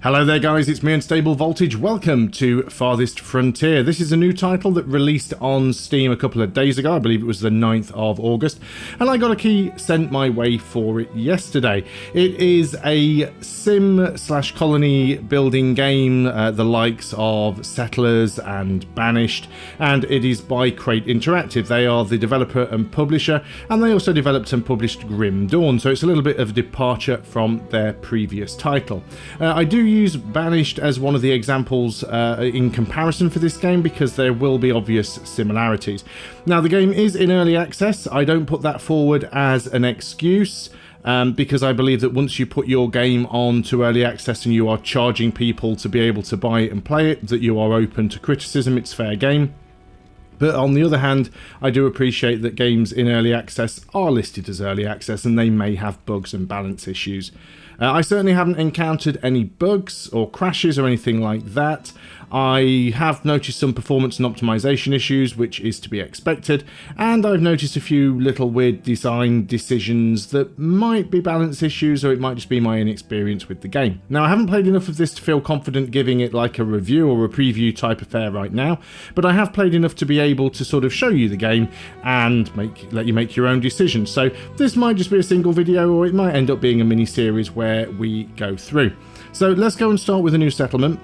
Hello there guys, it's me Unstable Voltage. Welcome to Farthest Frontier. This is a new title that released on Steam a couple of days ago. I believe it was the 9th of August. And I got a key sent my way for it yesterday. It is a sim/colony building game, the likes of Settlers and Banished. And it is by Crate Interactive. They are the developer and publisher. And they also developed and published Grim Dawn. So it's a little bit of a departure from their previous title. I do use Banished as one of the examples in comparison for this game because there will be obvious similarities. Now the game is in early access. I don't put that forward as an excuse because I believe that once you put your game on to early access and you are charging people to be able to buy it and play it, that you are open to criticism. It's fair game. But on the other hand, I do appreciate that games in early access are listed as early access and they may have bugs and balance issues. I certainly haven't encountered any bugs or crashes or anything like that. I have noticed some performance and optimization issues, which is to be expected, and I've noticed a few little weird design decisions that might be balance issues, or it might just be my inexperience with the game. Now, I haven't played enough of this to feel confident giving it like a review or a preview type affair right now, but I have played enough to be able to sort of show you the game and let you make your own decisions. So this might just be a single video, or it might end up being a mini-series where we go through. So let's go and start with a new settlement.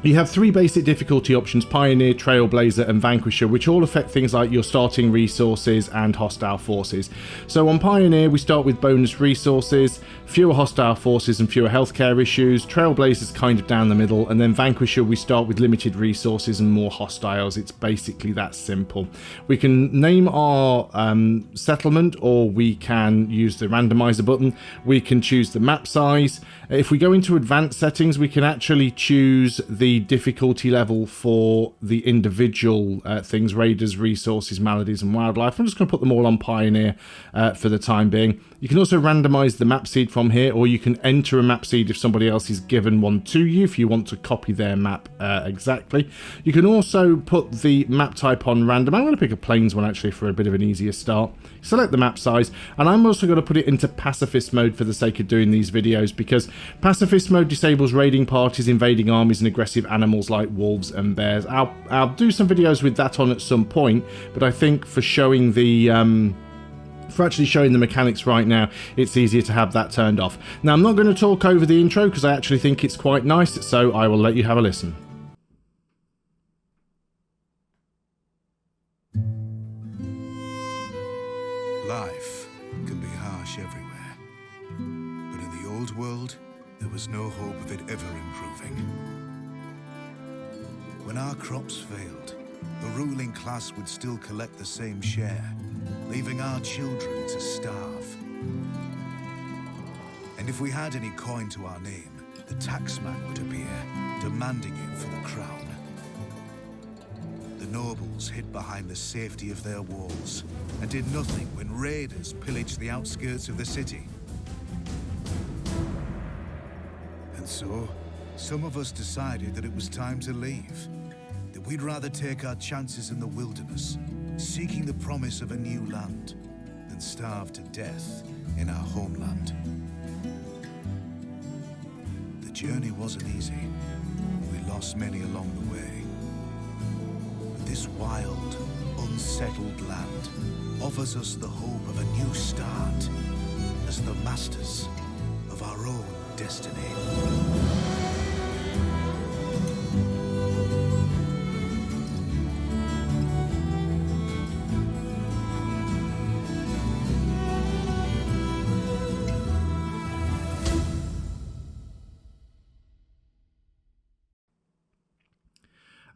You have three basic difficulty options: Pioneer, Trailblazer and Vanquisher, which all affect things like your starting resources and hostile forces. So on Pioneer we start with bonus resources, fewer hostile forces and fewer healthcare issues. Trailblazer's kind of down the middle, and then Vanquisher we start with limited resources and more hostiles. It's basically that simple. We can name our settlement, or we can use the randomizer button. We can choose the map size. If we go into advanced settings, we can actually choose the difficulty level for the individual things: raiders, resources, maladies and wildlife. I'm just going to put them all on Pioneer for the time being. You can also randomize the map seed from here, or you can enter a map seed if somebody else is given one to you, if you want to copy their map exactly. You can also put the map type on random. I'm going to pick a plains one actually for a bit of an easier start. Select the map size, and I'm also going to put it into pacifist mode for the sake of doing these videos, because pacifist mode disables raiding parties, invading armies and aggressive animals like wolves and bears. I'll do some videos with that on at some point, but I think for showing the for actually showing the mechanics right now, it's easier to have that turned off. Now, I'm not going to talk over the intro because I actually think it's quite nice, so I will let you have a listen. Life can be harsh everywhere, but in the old world, there was no hope of it ever improving. When our crops failed, the ruling class would still collect the same share, leaving our children to starve. And if we had any coin to our name, the taxman would appear, demanding it for the crown. The nobles hid behind the safety of their walls and did nothing when raiders pillaged the outskirts of the city. And so, some of us decided that it was time to leave, that we'd rather take our chances in the wilderness, seeking the promise of a new land, than starve to death in our homeland. The journey wasn't easy. We lost many along the way. But this wild, unsettled land offers us the hope of a new start as the masters of our own destiny.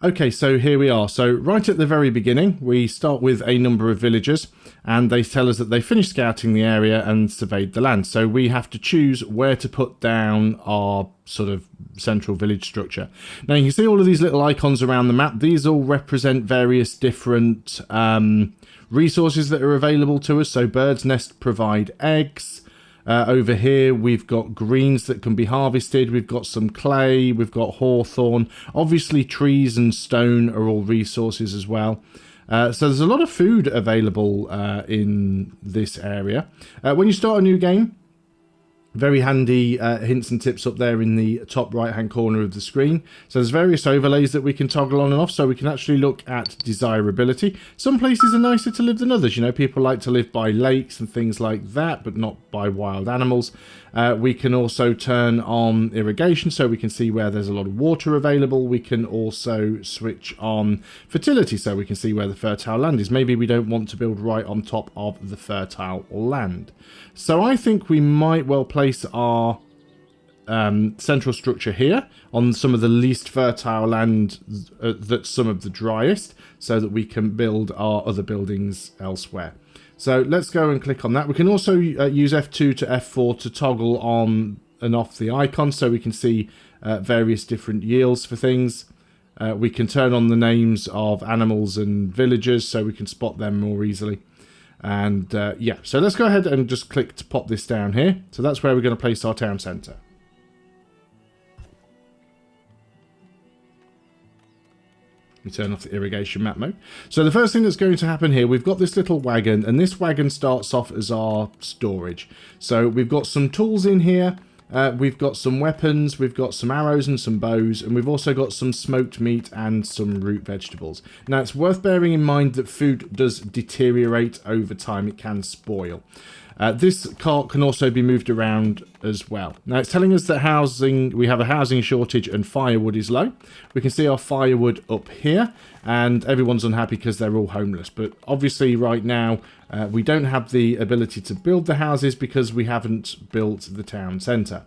Okay, so here we are. So right at the very beginning, we start with a number of villagers, and they tell us that they finished scouting the area and surveyed the land. So we have to choose where to put down our sort of central village structure. Now you can see all of these little icons around the map. These all represent various different resources that are available to us. So birds' nest provide eggs. Over here we've got greens that can be harvested, we've got some clay, we've got hawthorn. Obviously trees and stone are all resources as well. So there's a lot of food available in this area. When you start a new game, Very handy hints and tips up there in the top right hand corner of the screen. So there's various overlays that we can toggle on and off, so we can actually look at desirability. Some places are nicer to live than others. You know, people like to live by lakes and things like that, but not by wild animals. We can also turn on irrigation, so we can see where there's a lot of water available. We can also switch on fertility, so we can see where the fertile land is. Maybe we don't want to build right on top of the fertile land. So I think we might well place our central structure here on some of the least fertile land that's some of the driest, so that we can build our other buildings elsewhere. So let's go and click on that. We can also use F2 to F4 to toggle on and off the icon, so we can see various different yields for things. We can turn on the names of animals and villagers, so we can spot them more easily. And yeah, so let's go ahead and just click to pop this down here. So that's where we're going to place our town centre. We turn off the irrigation map mode. So the first thing that's going to happen here, we've got this little wagon, and this wagon starts off as our storage. So we've got some tools in here. We've got some weapons, we've got some arrows and some bows, and we've also got some smoked meat and some root vegetables. Now, it's worth bearing in mind that food does deteriorate over time. It can spoil. This cart can also be moved around as well. Now, it's telling us that we have a housing shortage and firewood is low. We can see our firewood up here, and everyone's unhappy because they're all homeless. But obviously right now, we don't have the ability to build the houses because we haven't built the town centre.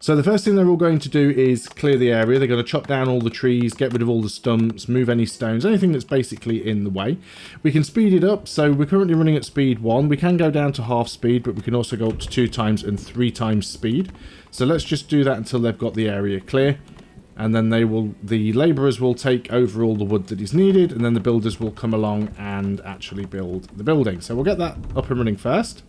So the first thing they're all going to do is clear the area. They're going to chop down all the trees, get rid of all the stumps, move any stones, anything that's basically in the way. We can speed it up. So we're currently running at speed 1. We can go down to half speed, but we can also go up to 2 times and 3 times speed. So let's just do that until they've got the area clear. And then the labourers will take over all the wood that is needed, and then the builders will come along and actually build the building. So we'll get that up and running first.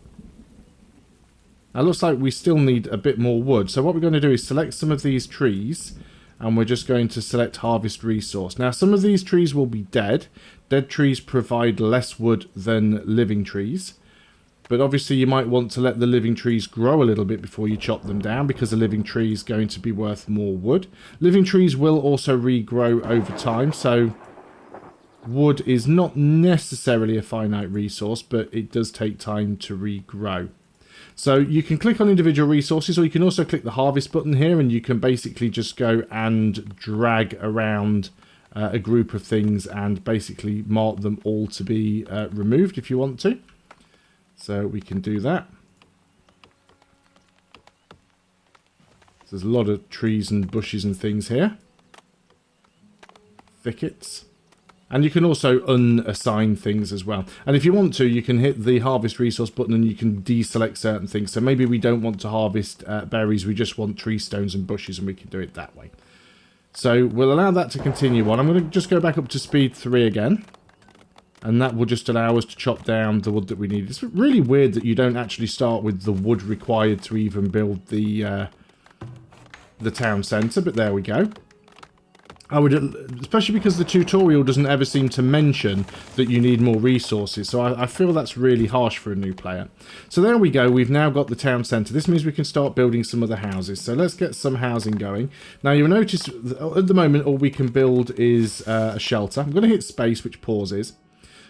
Now, it looks like we still need a bit more wood. So what we're going to do is select some of these trees, and we're just going to select harvest resource. Now, some of these trees will be dead. Dead trees provide less wood than living trees. But obviously you might want to let the living trees grow a little bit before you chop them down, because a living tree is going to be worth more wood. Living trees will also regrow over time, so wood is not necessarily a finite resource, but it does take time to regrow. So you can click on individual resources, or you can also click the harvest button here, and you can basically just go and drag around a group of things and basically mark them all to be removed if you want to. So we can do that. So there's a lot of trees and bushes and things here. Thickets. And you can also unassign things as well. And if you want to, you can hit the harvest resource button and you can deselect certain things. So maybe we don't want to harvest berries, we just want tree stones and bushes, and we can do it that way. So we'll allow that to continue on. I'm going to just go back up to speed 3 again. And that will just allow us to chop down the wood that we need. It's really weird that you don't actually start with the wood required to even build the town centre, but there we go. I would, especially because the tutorial doesn't ever seem to mention that you need more resources, so I feel that's really harsh for a new player. So there we go, we've now got the town centre. This means we can start building some other houses. So let's get some housing going. Now you'll notice at the moment all we can build is a shelter. I'm going to hit space, which pauses.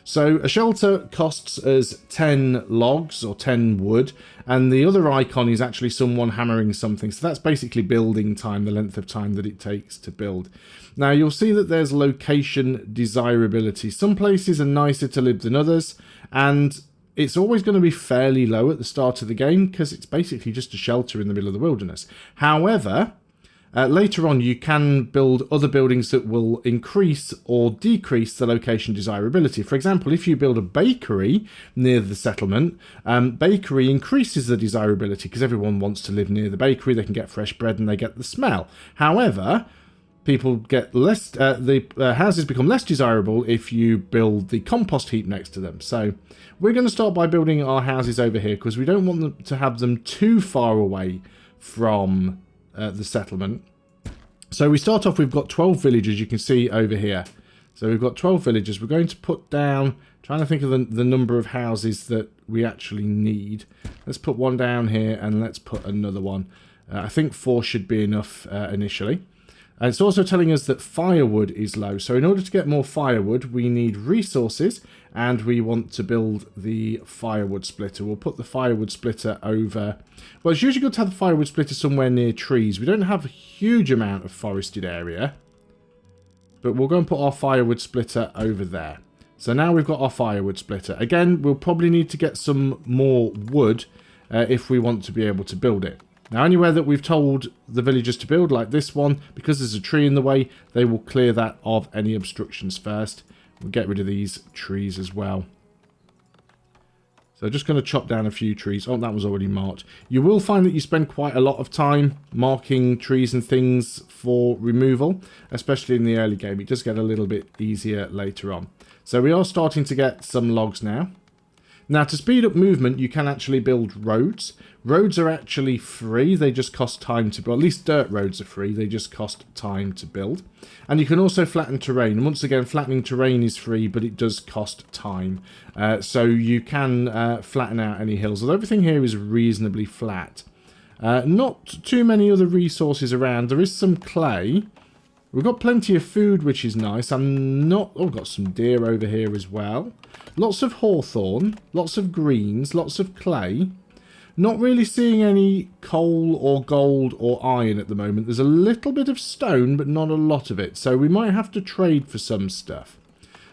So a shelter costs us 10 logs or 10 wood, and the other icon is actually someone hammering something. So that's basically building time, the length of time that it takes to build. Now you'll see that there's location desirability. Some places are nicer to live than others, and it's always going to be fairly low at the start of the game because it's basically just a shelter in the middle of the wilderness. However, later on, you can build other buildings that will increase or decrease the location desirability. For example, if you build a bakery near the settlement, bakery increases the desirability because everyone wants to live near the bakery. They can get fresh bread and they get the smell. However, people get less. The houses become less desirable if you build the compost heap next to them. So we're going to start by building our houses over here because we don't want them to have them too far away from the settlement. So we start off, we've got 12 villagers, you can see over here. So we've got 12 villagers. We're going to put down Trying to think of the number of houses that we actually need. Let's put one down here and let's put another one. I think 4 should be enough initially. And it's also telling us that firewood is low. So in order to get more firewood, we need resources and we want to build the firewood splitter. We'll put the firewood splitter over... Well, it's usually good to have the firewood splitter somewhere near trees. We don't have a huge amount of forested area. But we'll go and put our firewood splitter over there. So now we've got our firewood splitter. Again, we'll probably need to get some more wood if we want to be able to build it. Now, anywhere that we've told the villagers to build, like this one, because there's a tree in the way, they will clear that of any obstructions first. We'll get rid of these trees as well. So just going to chop down a few trees. Oh, that was already marked. You will find that you spend quite a lot of time marking trees and things for removal, especially in the early game. It does get a little bit easier later on. So we are starting to get some logs now. Now, to speed up movement, you can actually build roads. Roads are actually free. They just cost time to build. At least dirt roads are free. They just cost time to build. And you can also flatten terrain. And once again, flattening terrain is free, but it does cost time. So you can flatten out any hills. Although everything here is reasonably flat. Not too many other resources around. There is some clay. We've got plenty of food, which is nice. Oh, got some deer over here as well. Lots of hawthorn, lots of greens, lots of clay. Not really seeing any coal or gold or iron at the moment. There's a little bit of stone, but not a lot of it. So we might have to trade for some stuff.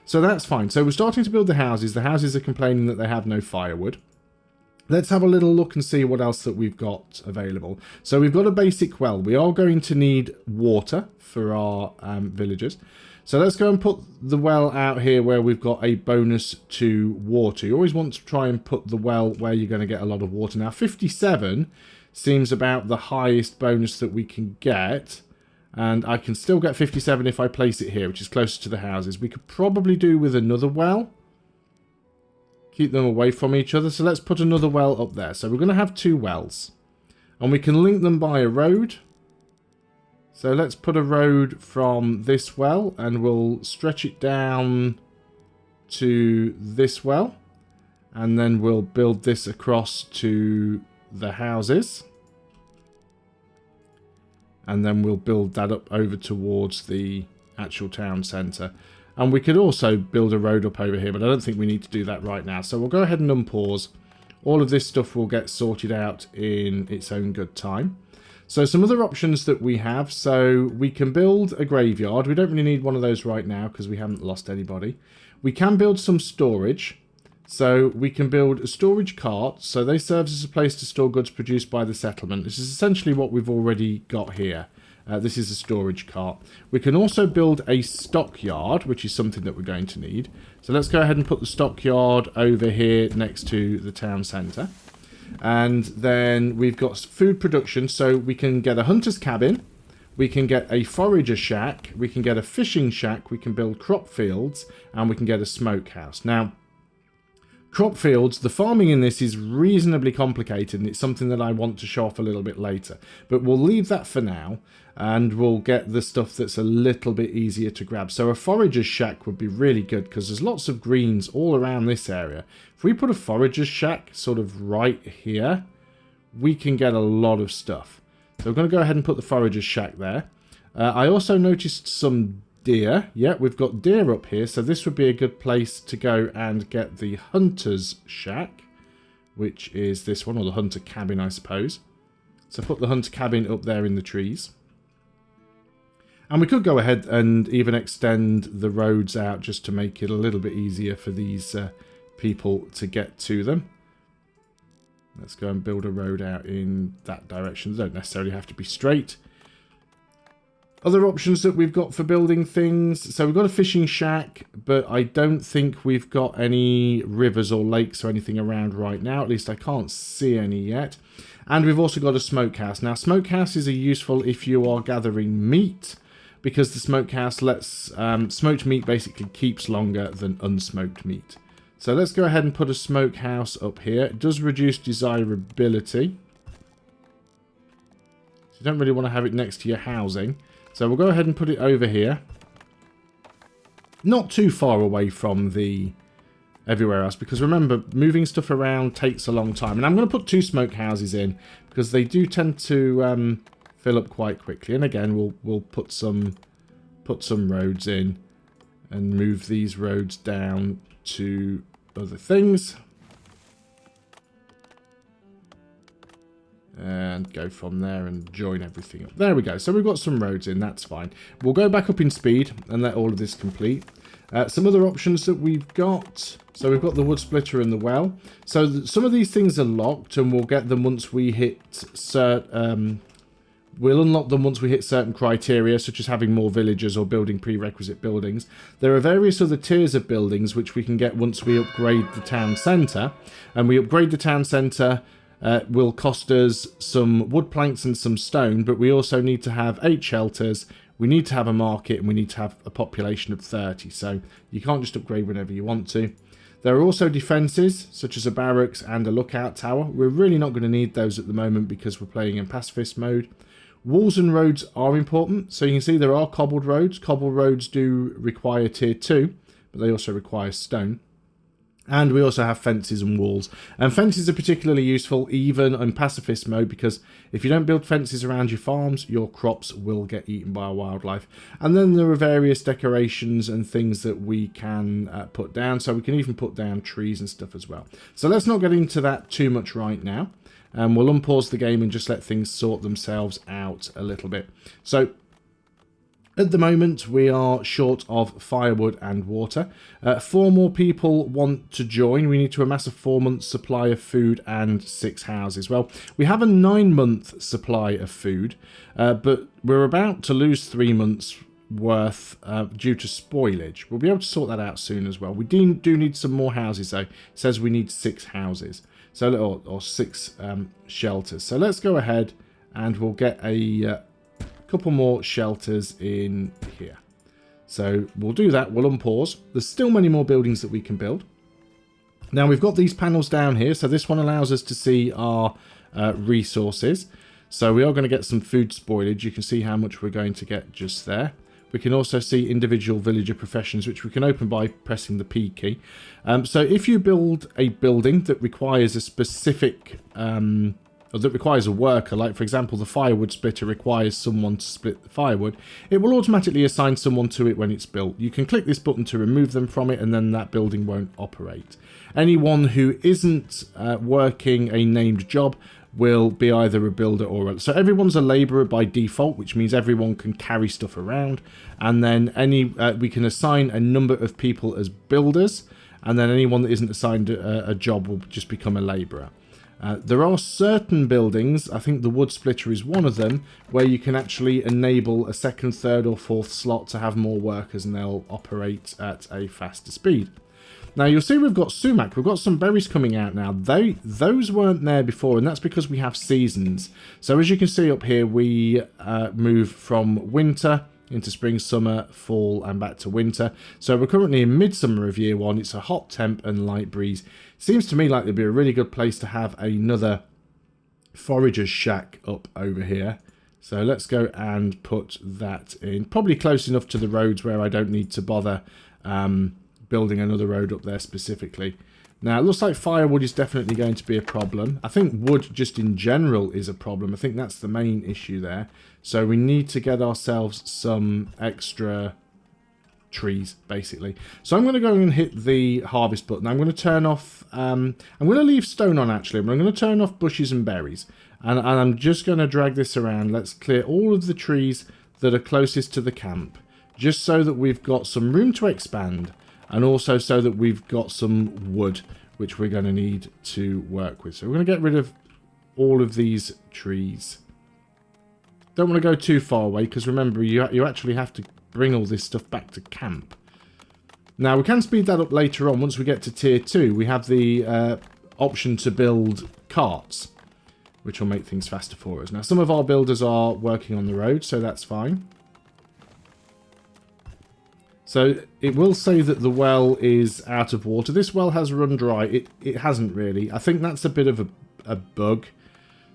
So that's fine. So we're starting to build the houses. The houses are complaining that they have no firewood. Let's have a little look and see what else that we've got available. So we've got a basic well. We are going to need water for our villagers. So let's go and put the well out here where we've got a bonus to water. You always want to try and put the well where you're going to get a lot of water. Now 57 seems about the highest bonus that we can get. And I can still get 57 if I place it here, which is closer to the houses. We could probably do with another well. Keep them away from each other. So let's put another well up there. So we're going to have 2 wells. And we can link them by a road. So let's put a road from this well. And we'll stretch it down to this well. And then we'll build this across to the houses. And then we'll build that up over towards the actual town centre. And we could also build a road up over here, but I don't think we need to do that right now. So we'll go ahead and unpause. All of this stuff will get sorted out in its own good time. So some other options that we have. So we can build a graveyard. We don't really need one of those right now because we haven't lost anybody. We can build some storage. So we can build a storage cart. So they serve as a place to store goods produced by the settlement. This is essentially what we've already got here. This is a storage cart. We can also build a stockyard, which is something that we're going to need. So let's go ahead and put the stockyard over here next to the town centre. And then we've got food production, so we can get a hunter's cabin. We can get a forager shack. We can get a fishing shack. We can build crop fields. And we can get a smokehouse. Now, crop fields, the farming in this is reasonably complicated, and it's something that I want to show off a little bit later. But we'll leave that for now, and we'll get the stuff that's a little bit easier to grab. So a forager's shack would be really good, because there's lots of greens all around this area. If we put a forager's shack sort of right here, we can get a lot of stuff. So we're going to go ahead and put the forager's shack there. I also noticed some deer. Yeah, we've got deer up here, so this would be a good place to go and get the hunter's shack, which is this one, or the hunter cabin, I suppose. So put the hunter cabin up there in the trees. And we could go ahead and even extend the roads out just to make it a little bit easier for these people to get to them. Let's go and build a road out in that direction. They don't necessarily have to be straight. Other options that we've got for building things. So we've got a fishing shack, but I don't think we've got any rivers or lakes or anything around right now. At least I can't see any yet. And we've also got a smokehouse. Now, smokehouses are useful if you are gathering meat, because the smokehouse lets smoked meat basically keeps longer than unsmoked meat. So let's go ahead and put a smokehouse up here. It does reduce desirability. So you don't really want to have it next to your housing. So we'll go ahead and put it over here. Not too far away from the everywhere else, because remember, moving stuff around takes a long time. And I'm going to put 2 smokehouses in because they do tend to fill up quite quickly. And again, we'll put some roads in and move these roads down to other things. And go from there and join everything up. There we go. So we've got some roads in. That's fine. We'll go back up in speed and let all of this complete. Some other options that we've got. So we've got the wood splitter and the well. So some of these things are locked, and we'll get them once we hit we'll unlock them once we hit certain criteria, such as having more villagers or building prerequisite buildings. There are various other tiers of buildings which we can get once we upgrade the town centre. And we upgrade the town centre. Will cost us some wood planks and some stone, but we also need to have 8 shelters, we need to have a market, and we need to have a population of 30, so you can't just upgrade whenever you want to. There are also defences, such as a barracks and a lookout tower. We're really not going to need those at the moment because we're playing in pacifist mode. Walls and roads are important, so you can see there are cobbled roads. Cobbled roads do require tier 2, but they also require stone. And we also have fences and walls. And fences are particularly useful even in pacifist mode, because if you don't build fences around your farms, your crops will get eaten by wildlife. And then there are various decorations and things that we can put down. So we can even put down trees and stuff as well. So let's not get into that too much right now. We'll unpause the game and just let things sort themselves out a little bit. So at the moment, we are short of firewood and water. 4 more people want to join. We need to amass a 4-month supply of food and 6 houses. Well, we have a 9-month supply of food, but we're about to lose 3 months worth due to spoilage. We'll be able to sort that out soon as well. We do need some more houses, though. It says we need 6 houses, so or 6 shelters. So let's go ahead and we'll get a couple more shelters in here. So we'll do that. We'll unpause. There's still many more buildings that we can build. Now we've got these panels down here. So this one allows us to see our resources. So we are going to get some food spoilage. You can see how much we're going to get just there. We can also see individual villager professions, which we can open by pressing the P key. So if you build a building that requires a specific or that requires a worker, like for example the firewood splitter requires someone to split the firewood, it will automatically assign someone to it when it's built. You can click this button to remove them from it, and then that building won't operate. Anyone who isn't working a named job will be either a builder or a... So everyone's a labourer by default, which means everyone can carry stuff around, and then we can assign a number of people as builders, and then anyone that isn't assigned a job will just become a labourer. There are certain buildings, I think the wood splitter is one of them, where you can actually enable a 2nd, 3rd or 4th slot to have more workers, and they'll operate at a faster speed. Now you'll see we've got sumac, we've got some berries coming out now. Those weren't there before, and that's because we have seasons. So as you can see up here, we move from winter into spring, summer, fall, and back to winter. So we're currently in midsummer of year 1. It's a hot temp and light breeze. Seems to me like it'd be a really good place to have another forager's shack up over here. So let's go and put that in. Probably close enough to the roads where I don't need to bother building another road up there specifically. Now, it looks like firewood is definitely going to be a problem. I think wood just in general is a problem. I think that's the main issue there. So we need to get ourselves some extra trees, basically. So I'm going to go and hit the harvest button. I'm going to turn off... I'm going to leave stone on, actually, but I'm going to turn off bushes and berries. And I'm just going to drag this around. Let's clear all of the trees that are closest to the camp, just so that we've got some room to expand. And also so that we've got some wood, which we're going to need to work with. So we're going to get rid of all of these trees. Don't want to go too far away, because remember, you actually have to bring all this stuff back to camp. Now, we can speed that up later on. Once we get to tier 2, we have the option to build carts, which will make things faster for us. Now, some of our builders are working on the road, so that's fine. So it will say that the well is out of water. This well has run dry. It hasn't really. I think that's a bit of a bug.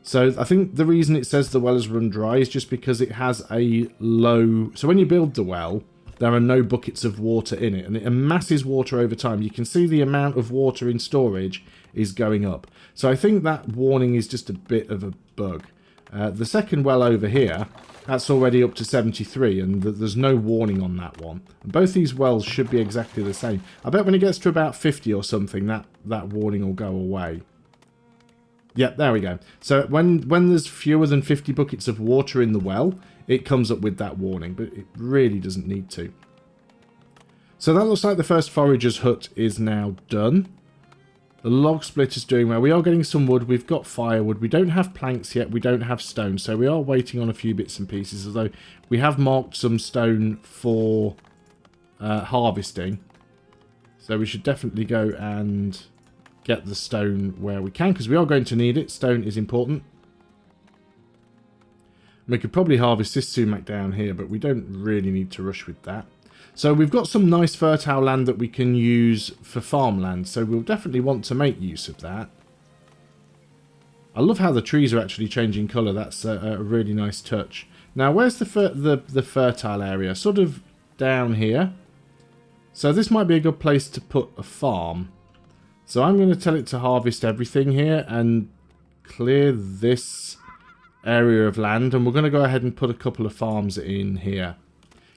So I think the reason it says the well has run dry is just because it has a low... So when you build the well, there are no buckets of water in it, and it amasses water over time. You can see the amount of water in storage is going up. So I think that warning is just a bit of a bug. The second well over here, that's already up to 73, and there's no warning on that one. And both these wells should be exactly the same. I bet when it gets to about 50 or something, that warning will go away. Yep, there we go. So when there's fewer than 50 buckets of water in the well, it comes up with that warning, but it really doesn't need to. So that looks like the first forager's hut is now done. The log split is doing well. We are getting some wood. We've got firewood. We don't have planks yet. We don't have stone. So we are waiting on a few bits and pieces. Although we have marked some stone for harvesting. So we should definitely go and get the stone where we can, because we are going to need it. Stone is important. We could probably harvest this sumac down here, but we don't really need to rush with that. So we've got some nice fertile land that we can use for farmland, so we'll definitely want to make use of that. I love how the trees are actually changing colour. That's a really nice touch. Now, where's the fertile area? Sort of down here. So this might be a good place to put a farm. So I'm going to tell it to harvest everything here and clear this area of land, and we're going to go ahead and put a couple of farms in here.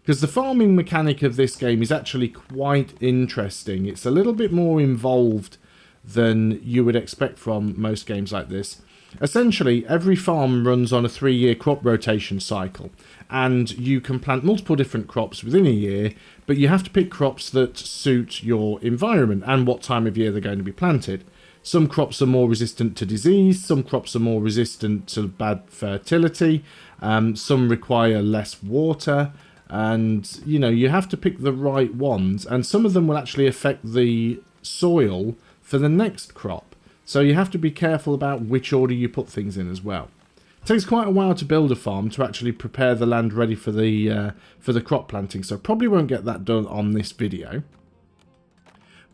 Because the farming mechanic of this game is actually quite interesting. It's a little bit more involved than you would expect from most games like this. Essentially, every farm runs on a 3-year crop rotation cycle, and you can plant multiple different crops within a year, but you have to pick crops that suit your environment and what time of year they're going to be planted. Some crops are more resistant to disease, some crops are more resistant to bad fertility, some require less water. And, you know, you have to pick the right ones. And some of them will actually affect the soil for the next crop. So you have to be careful about which order you put things in as well. It takes quite a while to build a farm to actually prepare the land ready for the crop planting. So probably won't get that done on this video.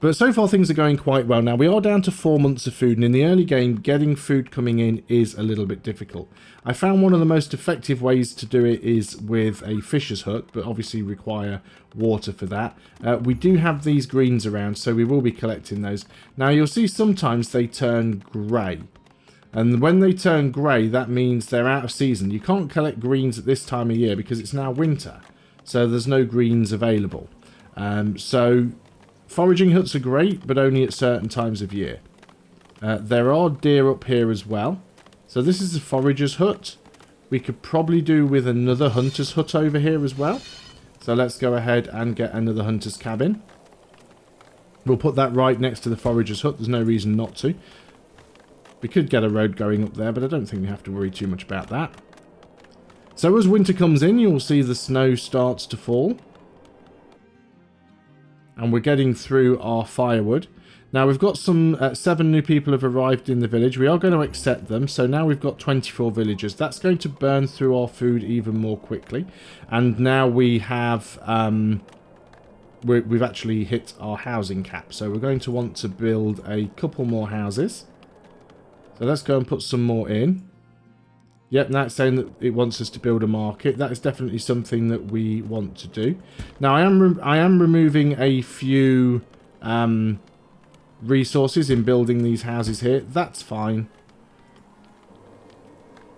But so far things are going quite well. Now we are down to 4 months of food, and in the early game getting food coming in is a little bit difficult. I found one of the most effective ways to do it is with a fisher's hut, but obviously require water for that. We do have these greens around, so we will be collecting those. Now you'll see sometimes they turn grey. And when they turn grey, that means they're out of season. You can't collect greens at this time of year because it's now winter. So there's no greens available. Foraging huts are great, but only at certain times of year. There are deer up here as well. So this is a forager's hut. We could probably do with another hunter's hut over here as well. So let's go ahead and get another hunter's cabin. We'll put that right next to the forager's hut. There's no reason not to. We could get a road going up there, but I don't think we have to worry too much about that. So as winter comes in, you'll see the snow starts to fall. And we're getting through our firewood. Now we've got some 7 new people have arrived in the village. We are going to accept them. So now we've got 24 villagers. That's going to burn through our food even more quickly. And now we have we've actually hit our housing cap. So we're going to want to build a couple more houses. So let's go and put some more in. Yep, now it's saying that it wants us to build a market. That is definitely something that we want to do. Now, I am removing a few resources in building these houses here. That's fine.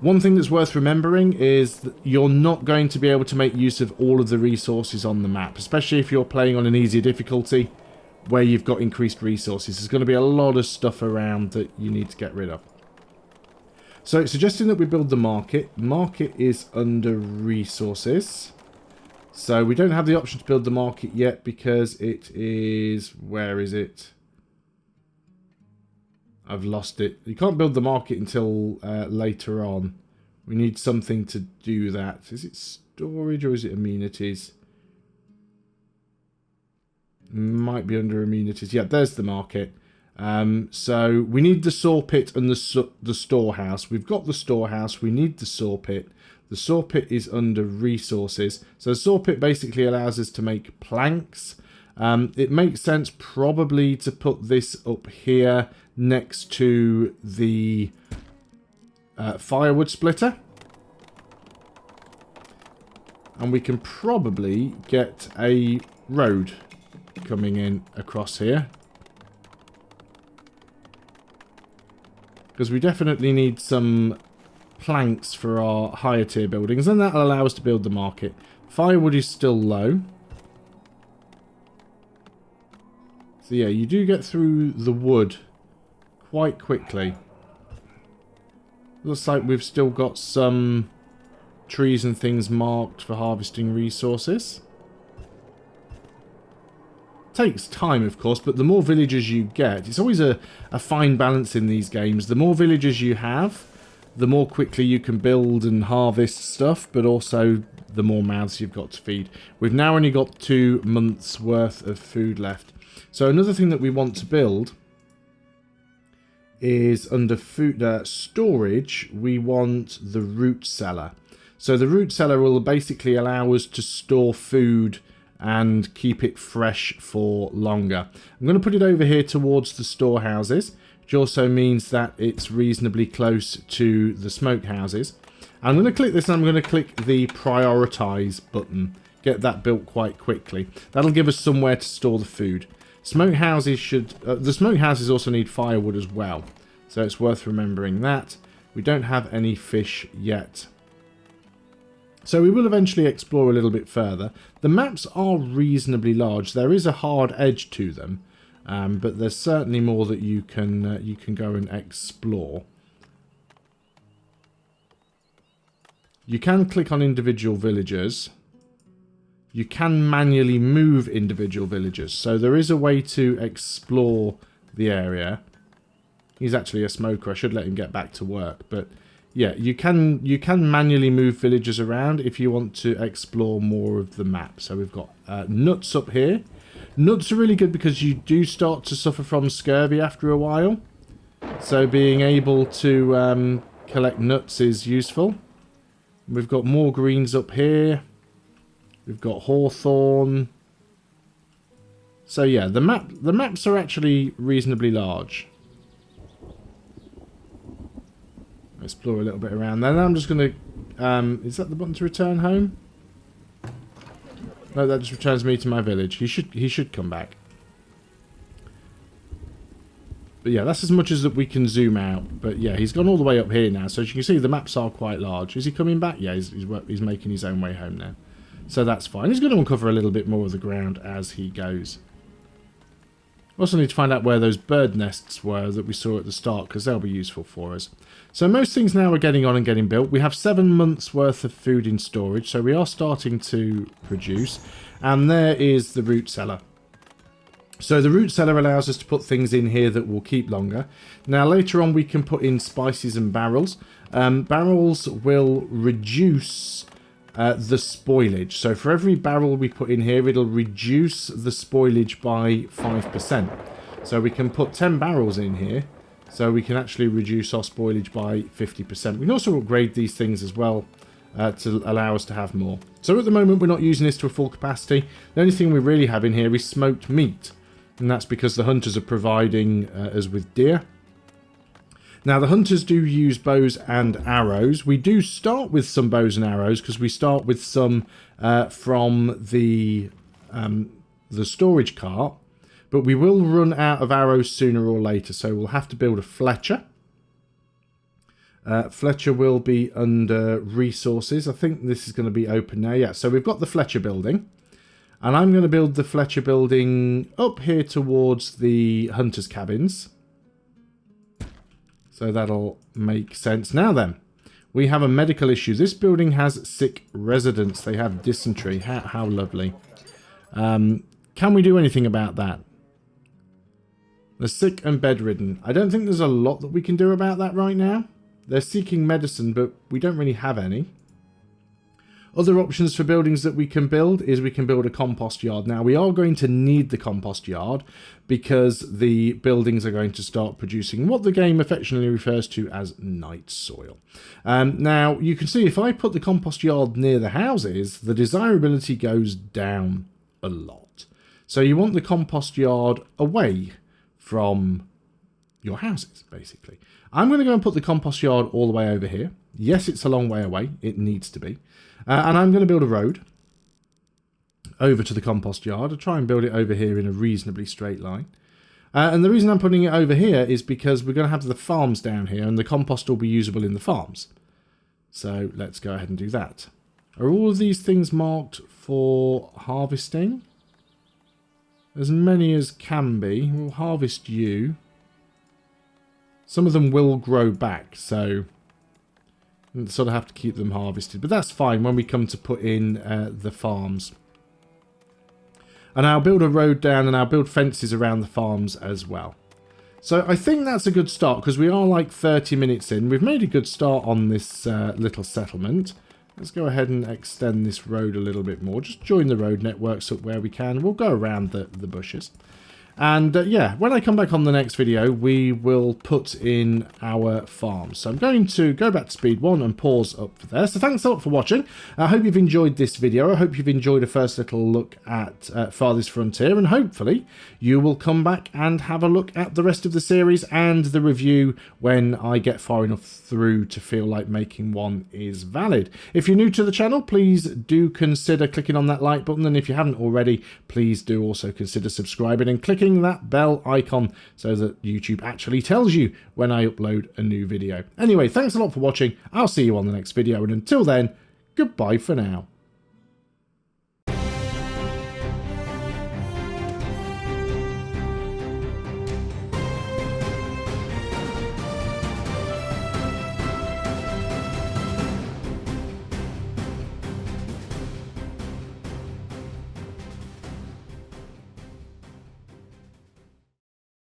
One thing that's worth remembering is that you're not going to be able to make use of all of the resources on the map, especially if you're playing on an easier difficulty where you've got increased resources. There's going to be a lot of stuff around that you need to get rid of. So it's suggesting that we build the market. Market is under resources. So we don't have the option to build the market yet because it is... Where is it? I've lost it. You can't build the market until later on. We need something to do that. Is it storage or is it amenities? Might be under amenities. Yeah, there's the market. So we need the saw pit and the storehouse. We've got the storehouse. We need the saw pit. The saw pit is under resources. So the saw pit basically allows us to make planks. It makes sense probably to put this up here next to the firewood splitter. And we can probably get a road coming in across here. Because we definitely need some planks for our higher tier buildings. And that'll allow us to build the market. Firewood is still low. So yeah, you do get through the wood quite quickly. Looks like we've still got some trees and things marked for harvesting resources. Takes time, of course, but the more villagers you get, it's always a fine balance in these games. The more villagers you have, the more quickly you can build and harvest stuff, but also the more mouths you've got to feed. We've now only got 2 months worth of food left. So another thing that we want to build is under food storage, we want the root cellar. So the root cellar will basically allow us to store food and keep it fresh for longer. I'm going to put it over here towards the storehouses, which also means that it's reasonably close to the smokehouses. I'm going to click this and I'm going to click the prioritize button. Get that built quite quickly. That'll give us somewhere to store the food. Smokehouses should... the smokehouses also need firewood as well. So it's worth remembering that. We don't have any fish yet. So we will eventually explore a little bit further. The maps are reasonably large. There is a hard edge to them. But there's certainly more that you can go and explore. You can click on individual villagers. You can manually move individual villagers. So there is a way to explore the area. He's actually a smoker. I should let him get back to work. But yeah, you can manually move villagers around if you want to explore more of the map. So we've got nuts up here. Nuts are really good because you do start to suffer from scurvy after a while. So being able to collect nuts is useful. We've got more greens up here. We've got hawthorn. So yeah, the maps are actually reasonably large. Explore a little bit around there. Now I'm just going to... is that the button to return home? No, that just returns me to my village. He should come back. But yeah, that's as much as that we can zoom out. But yeah, he's gone all the way up here now. So as you can see, the maps are quite large. Is he coming back? Yeah, he's making his own way home now. So that's fine. He's going to uncover a little bit more of the ground as he goes. Also need to find out where those bird nests were that we saw at the start, because they'll be useful for us. So most things now are getting on and getting built. We have 7 months worth of food in storage, so we are starting to produce. And there is the root cellar. So the root cellar allows us to put things in here that will keep longer. Now later on we can put in spices and barrels. Barrels will reduce the spoilage. So for every barrel we put in here, it'll reduce the spoilage by 5%. So we can put 10 barrels in here, so we can actually reduce our spoilage by 50%. We can also upgrade these things as well to allow us to have more. So at the moment we're not using this to a full capacity. The only thing we really have in here is smoked meat, and that's because the hunters are providing us with deer. Now, the hunters do use bows and arrows. We do start with some bows and arrows because we start with some from the storage cart. But we will run out of arrows sooner or later, so we'll have to build a Fletcher. Fletcher will be under resources. I think this is going to be open now. Yeah, so we've got the Fletcher building. And I'm going to build the Fletcher building up here towards the hunters' cabins. So that'll make sense. Now then, we have a medical issue. This building has sick residents. They have dysentery. How lovely. Can we do anything about that? They're sick and bedridden. I don't think there's a lot that we can do about that right now. They're seeking medicine, but we don't really have any. Other options for buildings that we can build is we can build a compost yard. Now, we are going to need the compost yard because the buildings are going to start producing what the game affectionately refers to as night soil. Now, you can see if I put the compost yard near the houses, the desirability goes down a lot. So you want the compost yard away from your houses, basically. I'm going to go and put the compost yard all the way over here. Yes, it's a long way away. It needs to be. And I'm going to build a road over to the compost yard. I'll try and build it over here in a reasonably straight line. And the reason I'm putting it over here is because we're going to have the farms down here, and the compost will be usable in the farms. So let's go ahead and do that. Are all of these things marked for harvesting? As many as can be. We'll harvest you. Some of them will grow back, so we'll sort of have to keep them harvested. But that's fine when we come to put in the farms. And I'll build a road down, and I'll build fences around the farms as well. So I think that's a good start, because we are like 30 minutes in. We've made a good start on this little settlement. Let's go ahead and extend this road a little bit more. Just join the road networks up where we can. We'll go around the bushes. And yeah, when I come back on the next video, we will put in our farms. So I'm going to go back to speed 1 and pause up for there. So thanks a lot for watching. I hope you've enjoyed this video. I hope you've enjoyed a first little look at Farthest Frontier. And hopefully you will come back and have a look at the rest of the series and the review when I get far enough through to feel like making one is valid. If you're new to the channel, please do consider clicking on that like button. And if you haven't already, please do also consider subscribing and clicking that bell icon so that YouTube actually tells you when I upload a new video. Anyway, thanks a lot for watching. I'll see you on the next video, and until then, goodbye for now.